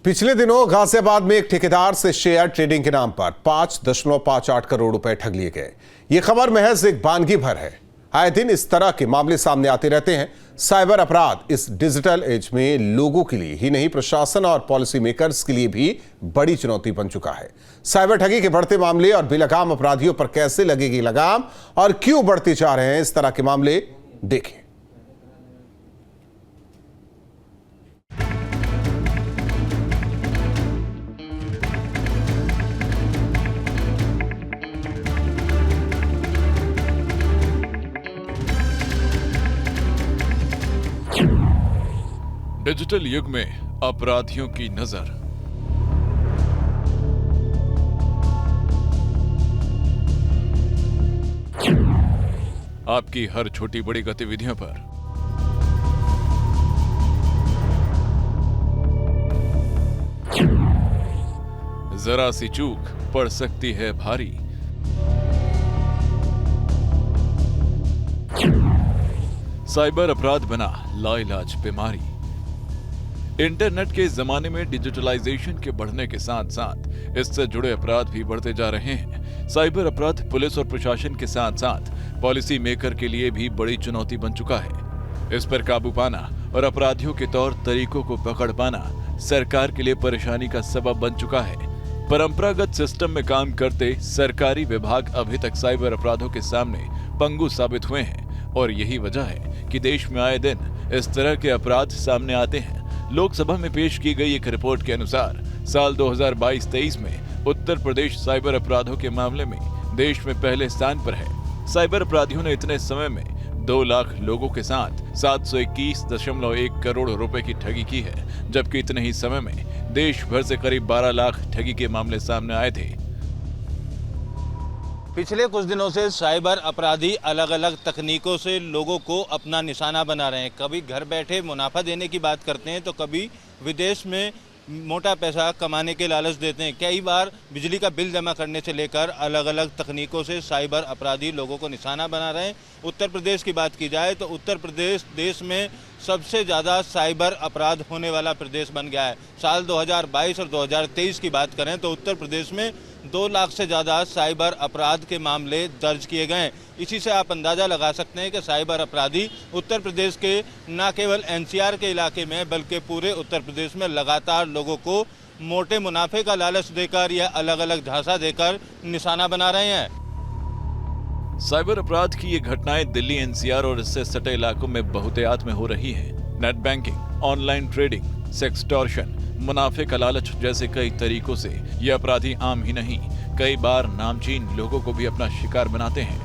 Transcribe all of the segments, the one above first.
पिछले दिनों गाजियाबाद में एक ठेकेदार से शेयर ट्रेडिंग के नाम पर 5.58 करोड़ रुपए ठग लिए गए। ये खबर महज एक वानगी भर है। आए दिन इस तरह के मामले सामने आते रहते हैं। साइबर अपराध इस डिजिटल एज में लोगों के लिए ही नहीं, प्रशासन और पॉलिसी मेकर्स के लिए भी बड़ी चुनौती बन चुका है। साइबर ठगी के बढ़ते मामले और बेलगाम अपराधियों पर कैसे लगेगी लगाम और क्यों बढ़ते जा रहे हैं इस तरह के मामले, देखें। डिजिटल युग में अपराधियों की नजर। आपकी हर छोटी बड़ी गतिविधियों पर जरा सी चूक पड़ सकती है भारी। साइबर अपराध बना लाइलाज बीमारी। इंटरनेट के जमाने में डिजिटलाइजेशन के बढ़ने के साथ साथ इससे जुड़े अपराध भी बढ़ते जा रहे हैं। साइबर अपराध पुलिस और प्रशासन के साथ साथ पॉलिसी मेकर के लिए भी बड़ी चुनौती बन चुका है। इस पर काबू पाना और अपराधियों के तौर तरीकों को पकड़ पाना सरकार के लिए परेशानी का सबब बन चुका है। परंपरागत सिस्टम में काम करते सरकारी विभाग अभी तक साइबर अपराधों के सामने पंगु साबित हुए हैं और यही वजह है कि देश में आए दिन इस तरह के अपराध सामने आते हैं। लोकसभा में पेश की गई एक रिपोर्ट के अनुसार साल 2022-23 में उत्तर प्रदेश साइबर अपराधों के मामले में देश में पहले स्थान पर है। साइबर अपराधियों ने इतने समय में 2 लाख लोगों के साथ 721.1 करोड़ रुपए की ठगी की है, जबकि इतने ही समय में देश भर से करीब 12 लाख ठगी के मामले सामने आए थे। पिछले कुछ दिनों से साइबर अपराधी अलग अलग तकनीकों से लोगों को अपना निशाना बना रहे हैं। कभी घर बैठे मुनाफा देने की बात करते हैं तो कभी विदेश में मोटा पैसा कमाने के लालच देते हैं। कई बार बिजली का बिल जमा करने से लेकर अलग अलग तकनीकों से साइबर अपराधी लोगों को निशाना बना रहे हैं। उत्तर प्रदेश की बात की जाए तो उत्तर प्रदेश देश में सबसे ज़्यादा साइबर अपराध होने वाला प्रदेश बन गया है। साल 2022 और 2023 की बात करें तो उत्तर प्रदेश में 2 लाख से ज़्यादा साइबर अपराध के मामले दर्ज किए गए हैं। इसी से आप अंदाज़ा लगा सकते हैं कि साइबर अपराधी उत्तर प्रदेश के न केवल एनसीआर के इलाके में बल्कि पूरे उत्तर प्रदेश में लगातार लोगों को मोटे मुनाफे का लालच देकर या अलग अलग झांसा देकर निशाना बना रहे हैं। साइबर अपराध की ये घटनाएं दिल्ली एनसीआर और इससे सटे इलाकों में बहुतायत में हो रही हैं। Net banking, online trading, sextortion, मुनाफे का लालच जैसे कई तरीकों से ये अपराधी आम ही नहीं, कई बार नामचीन लोगों को भी अपना शिकार बनाते हैं।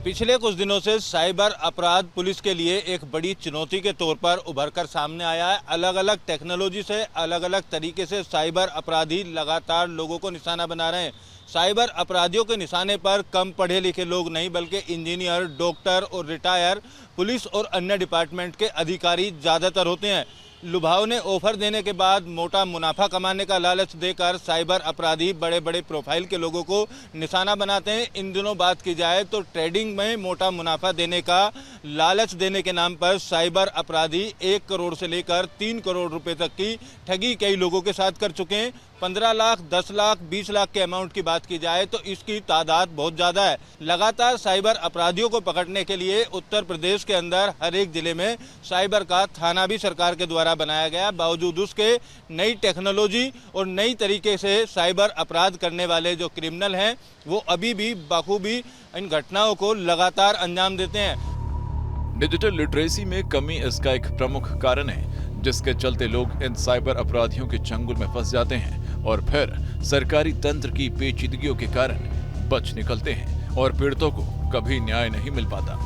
पिछले कुछ दिनों से साइबर अपराध पुलिस के लिए एक बड़ी चुनौती के तौर पर उभर कर सामने आया है। अलग अलग टेक्नोलॉजी से अलग अलग तरीके से साइबर अपराधी लगातार लोगों को निशाना बना रहे हैं। साइबर अपराधियों के निशाने पर कम पढ़े लिखे लोग नहीं बल्कि इंजीनियर, डॉक्टर और रिटायर पुलिस और अन्य डिपार्टमेंट के अधिकारी ज़्यादातर होते हैं। लुभावने ऑफर देने के बाद मोटा मुनाफा कमाने का लालच देकर साइबर अपराधी बड़े बड़े प्रोफाइल के लोगों को निशाना बनाते हैं। इन दिनों बात की जाए तो ट्रेडिंग में मोटा मुनाफा देने का लालच देने के नाम पर साइबर अपराधी 1 करोड़ से लेकर 3 करोड़ रुपए तक की ठगी कई लोगों के साथ कर चुके हैं। 15 लाख, 10 लाख, 20 लाख के अमाउंट की बात की जाए तो इसकी तादाद बहुत ज़्यादा है। लगातार साइबर अपराधियों को पकड़ने के लिए उत्तर प्रदेश के अंदर हर एक जिले में साइबर का थाना भी सरकार के द्वारा बनाया गया। बावजूद उसके नई टेक्नोलॉजी और नई तरीके से साइबर अपराध करने वाले जो क्रिमिनल हैं वो अभी भी बखूबी इन घटनाओं को लगातार अंजाम देते हैं। डिजिटल लिटरेसी में कमी इसका एक प्रमुख कारण है, जिसके चलते लोग इन साइबर अपराधियों के चंगुल में फंस जाते हैं और फिर सरकारी तंत्र की पेचीदगियों के कारण बच निकलते हैं और पीड़ितों को कभी न्याय नहीं मिल पाता।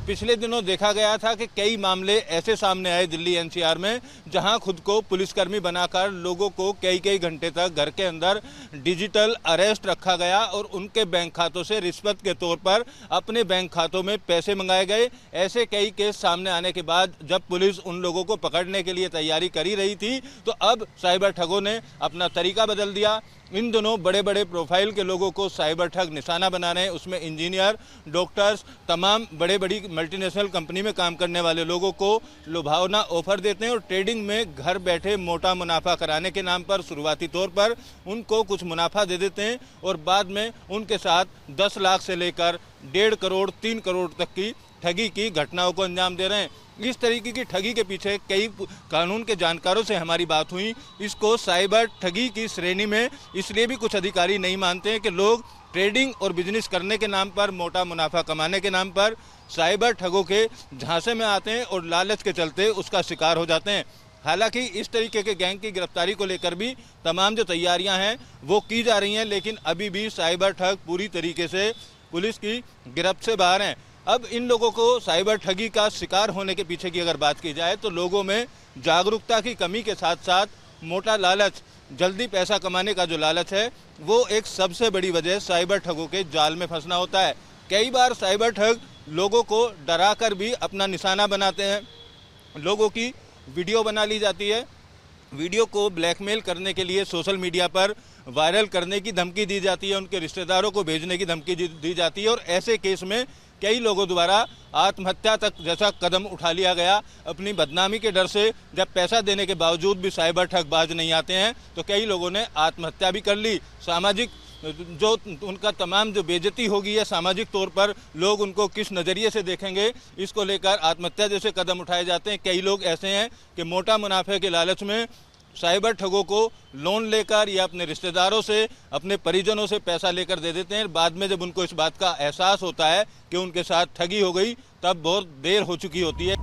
पिछले दिनों देखा गया था कि कई मामले ऐसे सामने आए दिल्ली एनसीआर में जहां खुद को पुलिसकर्मी बनाकर लोगों को कई घंटे तक घर के अंदर डिजिटल अरेस्ट रखा गया और उनके बैंक खातों से रिश्वत के तौर पर अपने बैंक खातों में पैसे मंगाए गए। ऐसे कई केस सामने आने के बाद जब पुलिस उन लोगों को पकड़ने के लिए तैयारी कर ही रही थी तो अब साइबर ठगों ने अपना तरीका बदल दिया। इन दोनों बड़े बड़े प्रोफाइल के लोगों को साइबर ठग निशाना बना रहे हैं। उसमें इंजीनियर, डॉक्टर्स, तमाम बड़े बड़ी मल्टीनेशनल कंपनी में काम करने वाले लोगों को लुभावना ऑफर देते हैं और ट्रेडिंग में घर बैठे मोटा मुनाफा कराने के नाम पर शुरुआती तौर पर उनको कुछ मुनाफा दे देते हैं और बाद में उनके साथ 10 लाख से लेकर 1.5 करोड़ 3 करोड़ तक की ठगी की घटनाओं को अंजाम दे रहे हैं। इस तरीके की ठगी के पीछे कई कानून के जानकारों से हमारी बात हुई। इसको साइबर ठगी की श्रेणी में इसलिए भी कुछ अधिकारी नहीं मानते हैं कि लोग ट्रेडिंग और बिजनेस करने के नाम पर, मोटा मुनाफा कमाने के नाम पर साइबर ठगों के झांसे में आते हैं और लालच के चलते उसका शिकार हो जाते हैं। हालांकि इस तरीके के गैंग की गिरफ्तारी को लेकर भी तमाम जो तैयारियां हैं वो की जा रही हैं, लेकिन अभी भी साइबर ठग पूरी तरीके से पुलिस की गिरफ्त से बाहर हैं। अब इन लोगों को साइबर ठगी का शिकार होने के पीछे की अगर बात की जाए तो लोगों में जागरूकता की कमी के साथ साथ मोटा लालच, जल्दी पैसा कमाने का जो लालच है वो एक सबसे बड़ी वजह साइबर ठगों के जाल में फंसना होता है। कई बार साइबर ठग लोगों को डरा कर भी अपना निशाना बनाते हैं। लोगों की वीडियो बना ली जाती है, वीडियो को ब्लैकमेल करने के लिए सोशल मीडिया पर वायरल करने की धमकी दी जाती है, उनके रिश्तेदारों को भेजने की धमकी दी जाती है और ऐसे केस में कई लोगों द्वारा आत्महत्या तक जैसा कदम उठा लिया गया। अपनी बदनामी के डर से जब पैसा देने के बावजूद भी साइबर ठगबाज नहीं आते हैं तो कई लोगों ने आत्महत्या भी कर ली। सामाजिक जो उनका तमाम जो बेइज्जती होगी है, सामाजिक तौर पर लोग उनको किस नज़रिए से देखेंगे, इसको लेकर आत्महत्या जैसे कदम उठाए जाते हैं। कई लोग ऐसे हैं कि मोटा मुनाफे के लालच में साइबर ठगों को लोन लेकर या अपने रिश्तेदारों से, अपने परिजनों से पैसा लेकर दे देते हैं। बाद में जब उनको इस बात का एहसास होता है कि उनके साथ ठगी हो गई, तब बहुत देर हो चुकी होती है।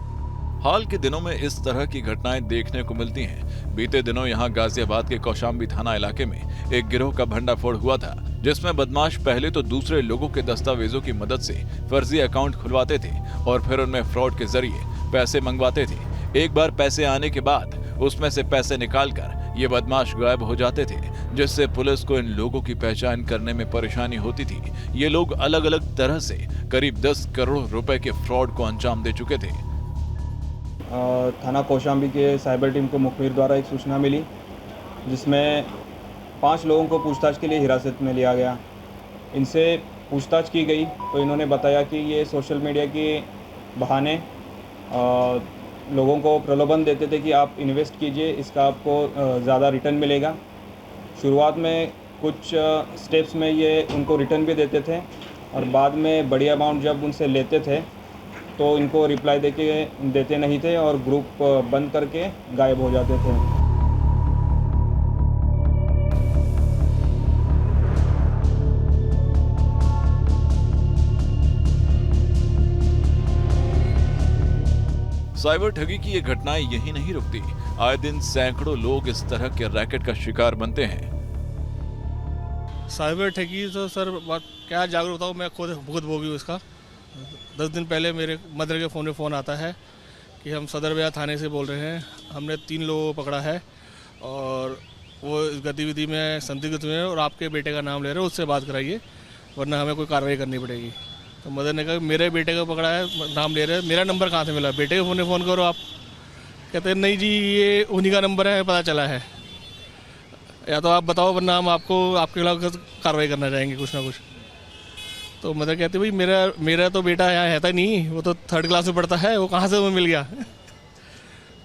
हाल के दिनों में इस तरह की घटनाएं देखने को मिलती हैं। बीते दिनों यहां गाजियाबाद के कौशाम्बी थाना इलाके में एक गिरोह का भंडाफोड़ हुआ था, जिसमें बदमाश पहले तो दूसरे लोगों के दस्तावेजों की मदद से फर्जी अकाउंट खुलवाते थे और फिर उनमें फ्रॉड के जरिए पैसे मंगवाते थे। एक बार पैसे आने के बाद उसमें से पैसे निकालकर ये बदमाश गायब हो जाते थे, जिससे पुलिस को इन लोगों की पहचान करने में परेशानी होती थी। ये लोग अलग अलग तरह से करीब 10 करोड़ रुपए के फ्रॉड को अंजाम दे चुके थे। थाना कौशाम्बी के साइबर टीम को मुखबिर द्वारा एक सूचना मिली, जिसमें 5 लोगों को पूछताछ के लिए हिरासत में लिया गया। इनसे पूछताछ की गई तो इन्होंने बताया कि ये सोशल मीडिया के बहाने लोगों को प्रलोभन देते थे कि आप इन्वेस्ट कीजिए, इसका आपको ज़्यादा रिटर्न मिलेगा। शुरुआत में कुछ स्टेप्स में ये उनको रिटर्न भी देते थे और बाद में बड़ी अमाउंट जब उनसे लेते थे तो इनको रिप्लाई देते नहीं थे और ग्रुप बंद करके गायब हो जाते थे। साइबर ठगी की ये घटनाएं यही नहीं रुकती। आए दिन सैकड़ों लोग इस तरह के रैकेट का शिकार बनते हैं। साइबर ठगी तो सर क्या जागरूकता हूँ, मैं खुद भोगी हूँ इसका। 10 दिन पहले मेरे मदर के फ़ोन में फ़ोन आता है कि हम सदर बाजार थाने से बोल रहे हैं, हमने 3 लोगों को पकड़ा है और वो इस गतिविधि में संदिग्ध हुए हैं और आपके बेटे का नाम ले रहे हैं, उससे बात कराइए वरना हमें कोई कार्रवाई करनी पड़ेगी। तो मदर ने कहा मेरे बेटे को पकड़ा है, नाम ले रहे हैं, मेरा नंबर कहाँ से मिला? बेटे के फ़ोन में फ़ोन करो आप। कहते हैं नहीं जी ये उन्हीं का नंबर है, पता चला है, या तो आप बताओ वरना हम आपके खिलाफ कार्रवाई करना चाहेंगे कुछ ना कुछ। तो मदर कहती भाई मेरा तो बेटा यहाँ रहता नहीं, वो तो 3rd क्लास में पढ़ता है, वो कहाँ से वो मिल गया?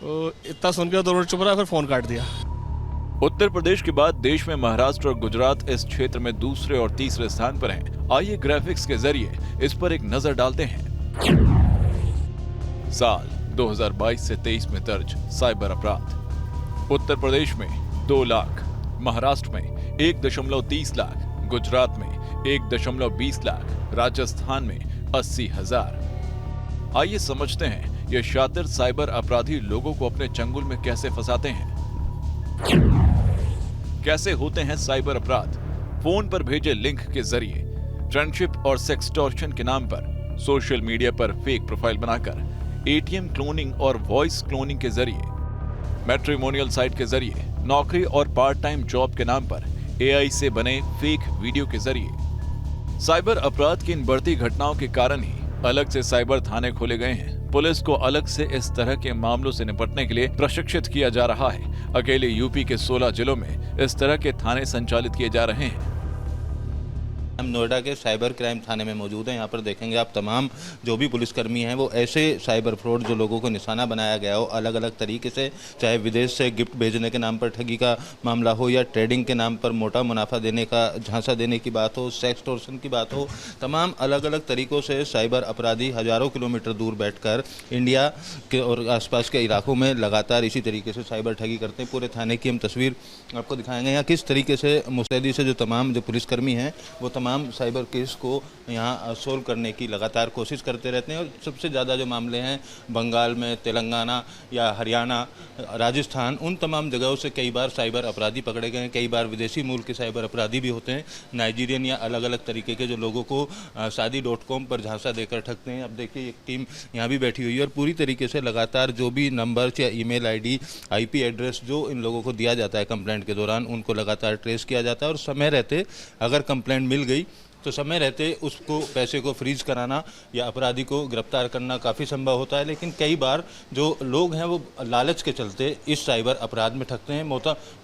तो इतना सुन के दोनों चुप रहा, फिर फ़ोन काट दिया। उत्तर प्रदेश के बाद देश में महाराष्ट्र और गुजरात इस क्षेत्र में दूसरे और तीसरे स्थान पर हैं। आइए ग्राफिक्स के जरिए इस पर एक नजर डालते हैं। साल 2022 से 23 में दर्ज साइबर अपराध। उत्तर प्रदेश में 2 लाख, महाराष्ट्र में 1.30 लाख, गुजरात में 1.20 लाख, राजस्थान में 80,000। आइए समझते हैं ये शातिर साइबर अपराधी लोगों को अपने चंगुल में कैसे फंसाते हैं। कैसे होते हैं साइबर अपराध? फोन पर भेजे लिंक के जरिए फ्रेंडशिप और सेक्सटॉर्शन के नाम पर सोशल मीडिया पर फेक प्रोफाइल बनाकर, एटीएम क्लोनिंग और वॉइस क्लोनिंग के जरिए, मैट्रिमोनियल साइट के जरिए, नौकरी और पार्ट टाइम जॉब के नाम पर एआई से बने फेक वीडियो के जरिए। साइबर अपराध की इन बढ़ती घटनाओं के कारण ही अलग से साइबर थाने खोले गए हैं। पुलिस को अलग से इस तरह के मामलों से निपटने के लिए प्रशिक्षित किया जा रहा है। अकेले यूपी के 16 जिलों में इस तरह के थाने संचालित किए जा रहे हैं। हम नोएडा के साइबर क्राइम थाने में मौजूद हैं। यहाँ पर देखेंगे आप तमाम जो भी पुलिसकर्मी हैं वो ऐसे साइबर फ्रॉड जो लोगों को निशाना बनाया गया हो अलग अलग तरीके से, चाहे विदेश से गिफ्ट भेजने के नाम पर ठगी का मामला हो या ट्रेडिंग के नाम पर मोटा मुनाफा देने का झांसा देने की बात हो, सेक्सटॉर्शन की बात हो, तमाम अलग अलग तरीक़ों से साइबर अपराधी हज़ारों किलोमीटर दूर बैठकर इंडिया के और आसपास के इलाकों में लगातार इसी तरीके से साइबर ठगी करते हैं। पूरे थाने की हम तस्वीर आपको दिखाएंगे यहाँ किस तरीके से मुस्तैदी से जो तमाम जो पुलिसकर्मी हैं वो तमाम साइबर केस को यहाँ सोल्व करने की लगातार कोशिश करते रहते हैं। और सबसे ज़्यादा जो मामले हैं बंगाल में, तेलंगाना या हरियाणा, राजस्थान, उन तमाम जगहों से कई बार साइबर अपराधी पकड़े गए हैं। कई बार विदेशी मूल के साइबर अपराधी भी होते हैं, नाइजीरियन या अलग अलग तरीके के जो लोगों को शादी.com पर झांसा देकर ठगते हैं। अब देखिए एक टीम यहाँ भी बैठी हुई है और पूरी तरीके से लगातार जो भी नंबर या ईमेल आईडी, IP एड्रेस जो इन लोगों को दिया जाता है कंप्लेंट के दौरान उनको लगातार ट्रेस किया जाता है और समय रहते अगर कंप्लेंट मिल गई तो समय रहते उसको पैसे को फ्रीज कराना या अपराधी को गिरफ्तार करना काफ़ी संभव होता है। लेकिन कई बार जो लोग हैं वो लालच के चलते इस साइबर अपराध में ठगते हैं,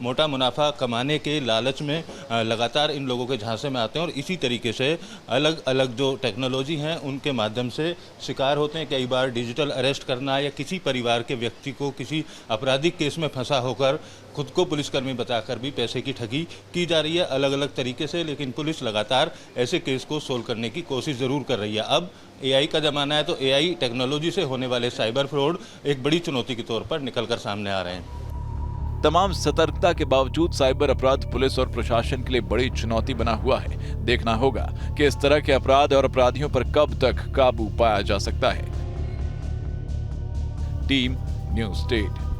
मोटा मुनाफा कमाने के लालच में लगातार इन लोगों के झांसे में आते हैं और इसी तरीके से अलग अलग जो टेक्नोलॉजी हैं उनके माध्यम से शिकार होते हैं। कई बार डिजिटल अरेस्ट करना या किसी परिवार के व्यक्ति को किसी आपराधिक केस में फंसा होकर खुद को पुलिसकर्मी बताकर भी पैसे की ठगी की जा रही है अलग अलग तरीके से। लेकिन पुलिस लगातार ऐसे केस को सोल्व करने की कोशिश ज़रूर कर रही है। अब AI का ज़माना है तो AI टेक्नोलॉजी से होने वाले साइबर फ्रॉड एक बड़ी चुनौती के तौर पर निकल कर सामने आ रहे हैं। तमाम सतर्कता के बावजूद साइबर अपराध पुलिस और प्रशासन के लिए बड़ी चुनौती बना हुआ है। देखना होगा कि इस तरह के अपराध और अपराधियों पर कब तक काबू पाया जा सकता है। Team news state.